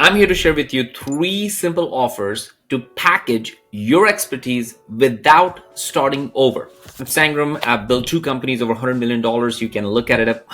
I'm here to share with you 3 simple offers to package your expertise without starting over. I'm Sangram. I've built 2 companies over $100 million. You can look at it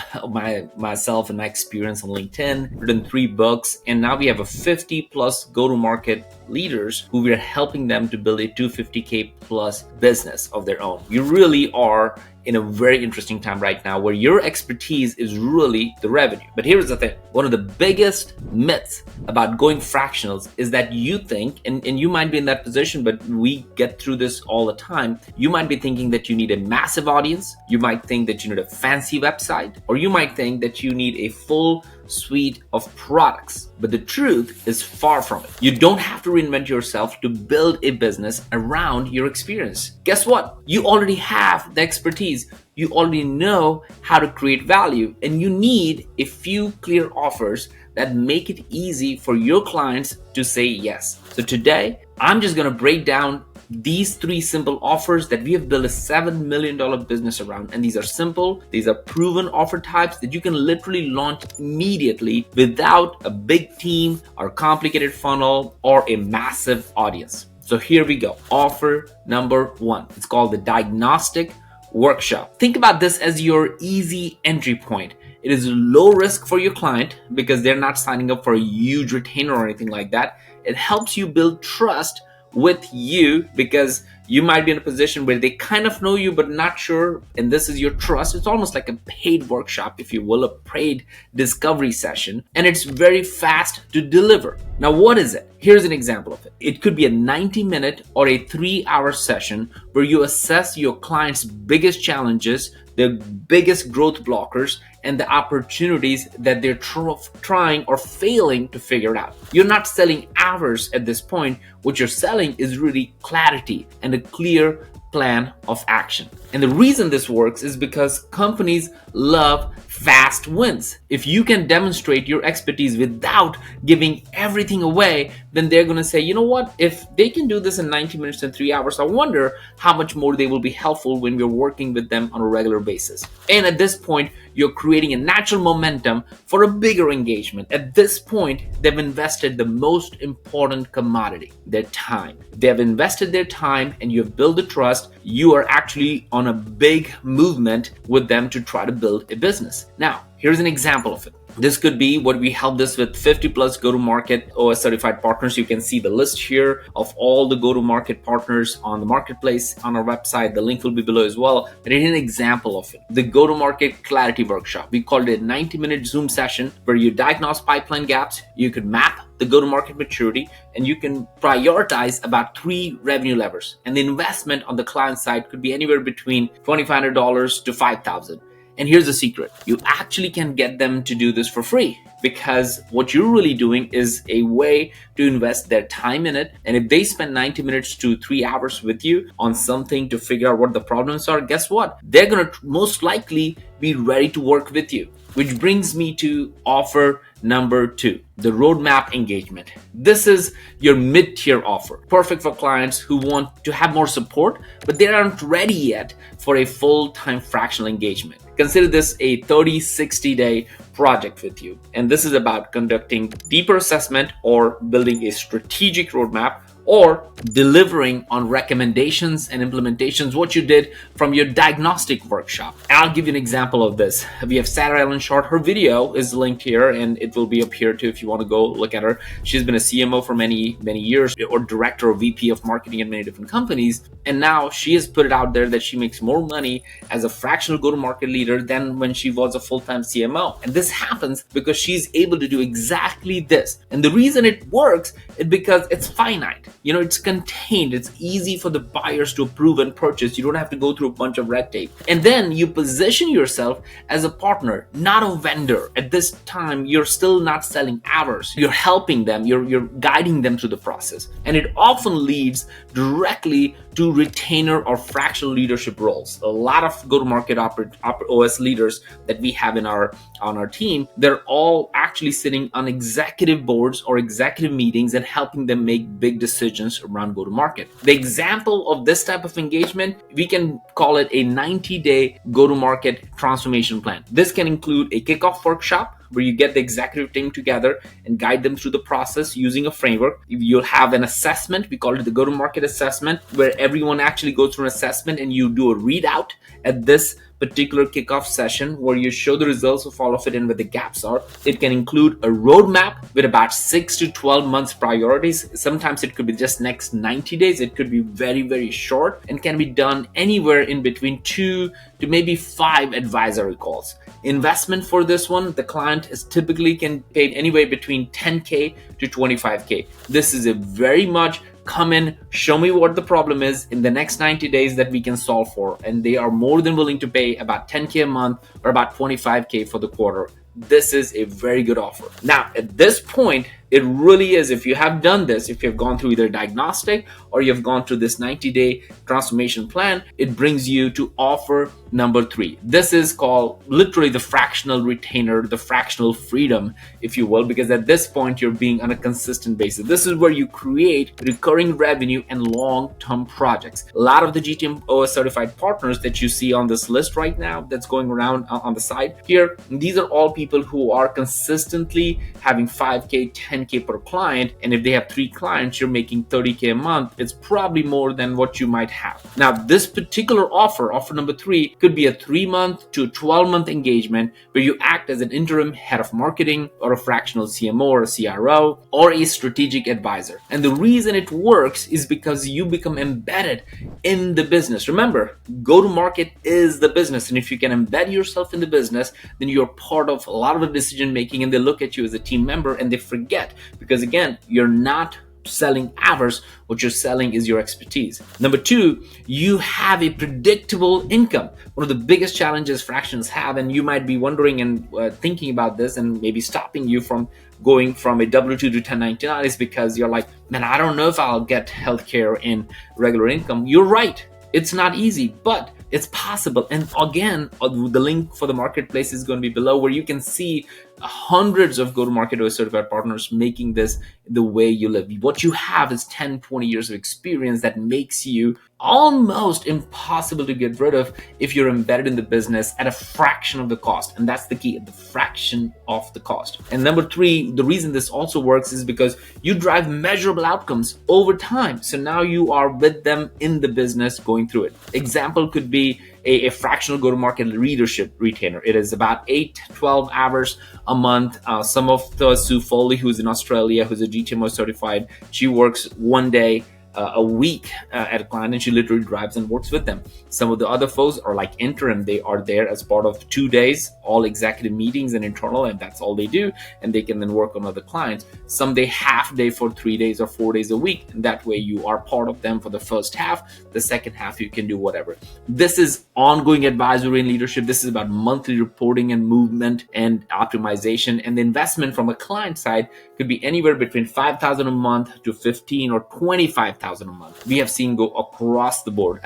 myself and my experience on LinkedIn, written 3 books, and now we have a 50 plus go-to-market leaders who we are helping them to build a 250K plus business of their own. You really are in a very interesting time right now where your expertise is really the revenue. But here's the thing. One of the biggest myths about going fractionals is that you think, and you might be in that position, but we get through this all the time. You might be thinking that you need a massive audience. You might think that you need a fancy website, or you might think that you need a full suite of products. But the truth is far from it. You don't have to reinvent yourself to build a business around your experience. Guess what? You already have the expertise. You already know how to create value, and you need a few clear offers that make it easy for your clients to say yes. So today, I'm just going to break down these 3 simple offers that we have built a $7 million business around. And these are simple, these are proven offer types that you can literally launch immediately without a big team or complicated funnel or a massive audience. So here we go. Offer number 1. It's called the Diagnostic Workshop. Think about this as your easy entry point. It is low risk for your client because they're not signing up for a huge retainer or anything like that. It helps you build trust with you because you might be in a position where they kind of know you but not sure, and this is your trust. It's almost like a paid workshop, if you will, a paid discovery session, and it's very fast to deliver. Now, what is it? Here's an example of it. It could be a 90-minute or a 3-hour session where you assess your client's biggest challenges, their biggest growth blockers, and the opportunities that they're trying or failing to figure out. You're not selling hours at this point. What you're selling is really clarity and a clear plan of action. And the reason this works is because companies love fast wins. If you can demonstrate your expertise without giving everything away, then they're going to say, you know what, if they can do this in 90 minutes and 3 hours, I wonder how much more they will be helpful when we're working with them on a regular basis. And at this point, you're creating a natural momentum for a bigger engagement. At this point, they've invested the most important commodity, their time. They have invested their time and you have built the trust. You are actually on a big movement with them to try to build a business. Now, here's an example of it. This could be what we help this with 50 plus go-to-market OS certified partners. You can see the list here of all the go-to-market partners on the marketplace on our website. The link will be below as well. But here's an example of it. The go-to-market clarity workshop. We called it a 90-minute Zoom session where you diagnose pipeline gaps. You could map the go-to-market maturity, and you can prioritize about 3 revenue levers. And the investment on the client side could be anywhere between $2,500 to $5,000. And here's the secret. You actually can get them to do this for free because what you're really doing is a way to invest their time in it. And if they spend 90 minutes to 3 hours with you on something to figure out what the problems are, guess what? They're going to most likely be ready to work with you. Which brings me to offer number 2, the roadmap engagement. This is your mid-tier offer, perfect for clients who want to have more support, but they aren't ready yet for a full-time fractional engagement. Consider this a 30-60-day project with you. And this is about conducting deeper assessment or building a strategic roadmap or delivering on recommendations and implementations, what you did from your diagnostic workshop. I'll give you an example of this. We have Sarah Ellen Short. Her video is linked here and it will be up here too if you want to go look at her. She's been a CMO for many years, or director or VP of marketing at many different companies. And now she has put it out there that she makes more money as a fractional go-to-market leader than when she was a full-time CMO. And this happens because she's able to do exactly this. And the reason it works is because it's finite. It's contained. It's easy for the buyers to approve and purchase. You don't have to go through a bunch of red tape. And then you position yourself as a partner, not a vendor. At this time, you're still not selling hours. You're helping them. You're guiding them through the process. And it often leads directly to retainer or fractional leadership roles. A lot of go-to-market OS leaders that we have on our team, they're all actually sitting on executive boards or executive meetings and helping them make big decisions around go-to-market. The example of this type of engagement, we can call it a 90-day go-to-market transformation plan. This can include a kickoff workshop where you get the executive team together and guide them through the process using a framework. You'll have an assessment. We call it the go-to-market assessment, where everyone actually goes through an assessment and you do a readout at this particular kickoff session where you show the results of all of it and where the gaps are. It can include a roadmap with about 6 to 12 months priorities. Sometimes it could be just next 90 days. It could be very, very short and can be done anywhere in between 2 to maybe 5 advisory calls. Investment for this one, the client is typically can pay anywhere between 10K to 25K. This is a very much come in, show me what the problem is in the next 90 days that we can solve for. And they are more than willing to pay about 10K a month or about 25K for the quarter. This is a very good offer. Now, at this point, it really is, if you have done this, if you've gone through either diagnostic or you've gone through this 90-day transformation plan, it brings you to offer number 3. This is called literally the fractional retainer, the fractional freedom, if you will, because at this point you're being on a consistent basis. This is where you create recurring revenue and long-term projects. A lot of the GTM certified partners that you see on this list right now that's going around on the side here, these are all people who are consistently having 5K, 10K per client, and if they have 3 clients, you're making 30K a month. It's probably more than what you might have. Now, this particular offer number 3, could be a 3-month to 12-month engagement where you act as an interim head of marketing or a fractional CMO or a CRO or a strategic advisor. And the reason it works is because you become embedded in the business. Remember, go-to-market is the business, and if you can embed yourself in the business, then you're part of a lot of the decision making, and they look at you as a team member and they forget, because again, you're not selling hours. What you're selling is your expertise. Number 2, you have a predictable income. One of the biggest challenges fractions have, and you might be wondering and thinking about this and maybe stopping you from going from a W-2 to 1099, is because you're like, man, I don't know if I'll get healthcare in regular income. You're right. It's not easy, but it's possible. And again, the link for the marketplace is going to be below, where you can see hundreds of go-to-market or certified partners making this the way you live. What you have is 10, 20 years of experience that makes you almost impossible to get rid of if you're embedded in the business at a fraction of the cost. And that's the key, the fraction of the cost. And number 3, the reason this also works is because you drive measurable outcomes over time. So now you are with them in the business going through it. Example could be a fractional go-to-market leadership retainer. It is about 8-12 hours a month. Some of the Sue Foley, who's in Australia, who's a GTMO certified, she works 1 day a week at a client, and she literally drives and works with them. Some of the other folks are like interim. They are there as part of 2 days, all executive meetings and internal, and that's all they do, and they can then work on other clients. Some they half day for 3 days or 4 days a week, and that way you are part of them for the first half. The second half you can do whatever. This is ongoing advisory and leadership. This is about monthly reporting and movement and optimization, and the investment from a client side could be anywhere between $5,000 a month to $15,000 or $25,000 a month. We have seen go across the board.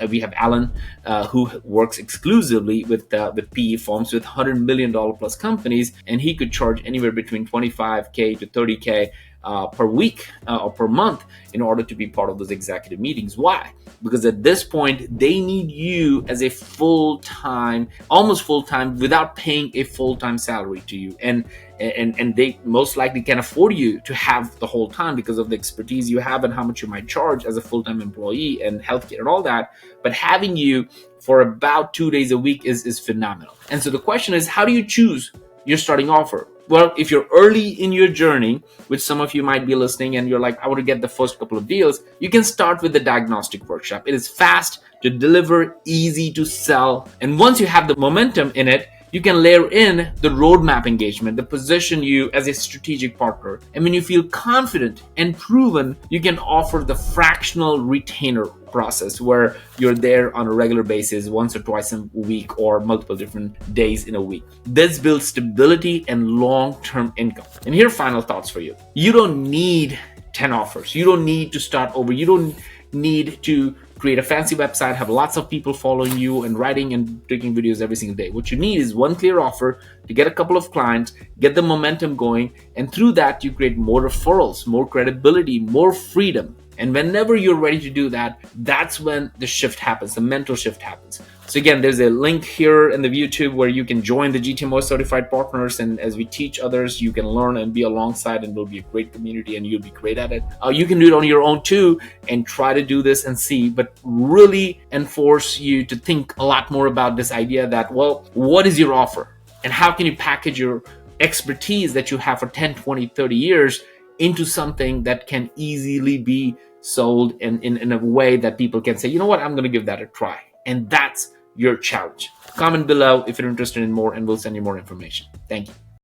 We have Alan, who works exclusively with PE firms with $100 million plus companies, and he could charge anywhere between $25K to $30K per week or per month in order to be part of those executive meetings. Why? Because at this point, they need you as a full-time, almost full-time, without paying a full-time salary to you. And they most likely can afford you to have the whole time because of the expertise you have and how much you might charge as a full-time employee and healthcare and all that. But having you for about 2 days a week is phenomenal. And so the question is, how do you choose your starting offer? Well, if you're early in your journey, which some of you might be listening and you're like, I want to get the first couple of deals, you can start with the Diagnostic Workshop. It is fast to deliver, easy to sell. And once you have the momentum in it, you can layer in the roadmap engagement that position you as a strategic partner. And when you feel confident and proven, you can offer the fractional retainer process where you're there on a regular basis, once or twice a week or multiple different days in a week. This builds stability and long-term income. And here are final thoughts for you. You don't need 10 offers. You don't need to start over. You don't need to create a fancy website, have lots of people following you and writing and taking videos every single day. What you need is one clear offer to get a couple of clients, get the momentum going, and through that you create more referrals, more credibility, more freedom. And whenever you're ready to do that, that's when the shift happens, the mental shift happens. So again, there's a link here in the YouTube where you can join the GTMO certified partners. And as we teach others, you can learn and be alongside, and we'll be a great community and you'll be great at it. You can do it on your own too and try to do this and see, but really enforce you to think a lot more about this idea that, well, what is your offer? And how can you package your expertise that you have for 10, 20, 30 years into something that can easily be sold in a way that people can say, you know what, I'm going to give that a try. And that's your challenge. Comment below if you're interested in more, and we'll send you more information. Thank you.